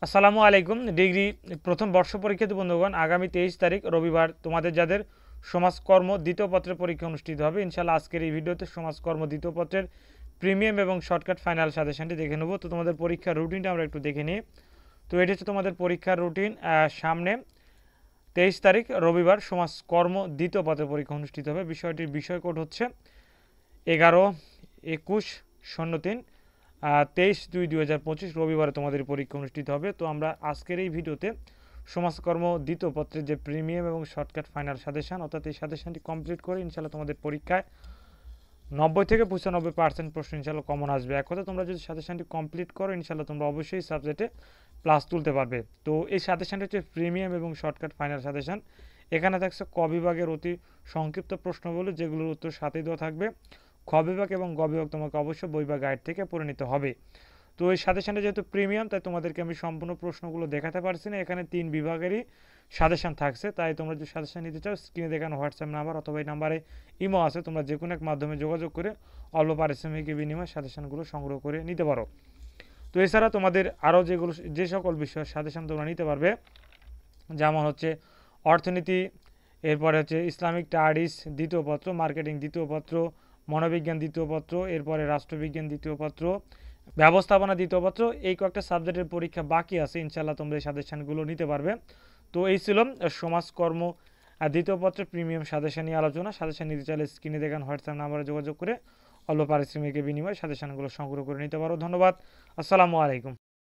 আসসালামু আলাইকুম। ডিগ্রি প্রথম বর্ষ পরীক্ষিত বন্ধুগণ, আগামী 23 তারিখ রবিবার তোমাদের যাদের সমাজকর্ম দ্বিতীয় পত্রের পরীক্ষা অনুষ্ঠিত হবে, ইনশাল্লাহ আজকের এই ভিডিওতে সমাজকর্ম দ্বিতীয় পত্রের প্রিমিয়াম এবং শর্টকাট ফাইনাল সাজেশনটি দেখে নেব। তো তোমাদের পরীক্ষার রুটিনটা আমরা একটু দেখে নিই। তো এটি হচ্ছে তোমাদের পরীক্ষার রুটিন। সামনে 23 তারিখ রবিবার সমাজকর্ম দ্বিতীয় পত্রের পরীক্ষা অনুষ্ঠিত হবে। বিষয়টির বিষয় কোড হচ্ছে 11-21-03 23/2/2025 রবিবারে তোমাদের পরীক্ষা অনুষ্ঠিত হবে। তো আমরা আজকের এই ভিডিওতে সমাজকর্ম দ্বিতীয় পত্রের যে প্রিমিয়াম এবং শর্টকাট ফাইনাল সাজেশন, অর্থাৎ এই সাজেশনটি কমপ্লিট করে ইনশাল্লাহ তোমাদের পরীক্ষায় 90-95% প্রশ্ন ইনশাল্লাহ কমন আসবে। এক কথা, তোমরা যদি সাজেশনটি কমপ্লিট করো ইনশাল্লাহ তোমরা অবশ্যই সাবজেক্টে প্লাস তুলতে পারবে। তো এই সাজেশনটি হচ্ছে প্রিমিয়াম এবং শর্টকাট ফাইনাল সাজেশন। এখানে থাকছে ক বিভাগের অতি সংক্ষিপ্ত প্রশ্নগুলো, যেগুলোর উত্তর সাথে দেওয়া থাকবে। খ বিভাগ এবং গ বিভাগ তোমাকে অবশ্যই বই বা গাইড থেকে পড়ে নিতে হবে। তো এই সাজেশনটা যেহেতু প্রিমিয়াম, তাই তোমাদেরকে আমি সম্পূর্ণ প্রশ্নগুলো দেখাতে পারছি না। এখানে 3 বিভাগেরই সাজেশন থাকছে, তাই তোমরা যদি সাজেশন নিতে চাও স্ক্রিনে দেখানো হোয়াটসঅ্যাপ নাম্বার অথবা এই নাম্বারে ইমো আছে, তোমরা যে কোনো এক মাধ্যমে যোগাযোগ করে অল্প পারিশ্রমিকের বিনিময়ে সাজেশনগুলো সংগ্রহ করে নিতে পারো। তো এছাড়া তোমাদের আরও যে সকল বিষয়ের সাজেশন তোমরা নিতে পারবে, যেমন হচ্ছে অর্থনীতি, এরপরে হচ্ছে ইসলামিক স্টাডিজ দ্বিতীয় পত্র, মার্কেটিং দ্বিতীয় পত্র, মনোবিজ্ঞান দ্বিতীয় পত্র, এরপরে রাষ্ট্রবিজ্ঞান দ্বিতীয় পত্র, ব্যবস্থাপনা দ্বিতীয় পত্র, এই কয়েকটা সাবজেক্টের পরীক্ষা বাকি আছে। ইনশাল্লাহ তোমরা এই সাজেশনগুলো নিতে পারবে। তো এই ছিল সমাজকর্ম দ্বিতীয় পত্রের প্রিমিয়াম সাজেশন নিয়ে আলোচনা। সাজেশন নিতে চাইলে স্ক্রিনে দেখান হোয়াটসঅ্যাপ নাম্বারে যোগাযোগ করে অল্প পারিশ্রমিকের বিনিময়ে সাজেশনগুলো সংগ্রহ করে নিতে পারো। ধন্যবাদ। আসসালামু আলাইকুম।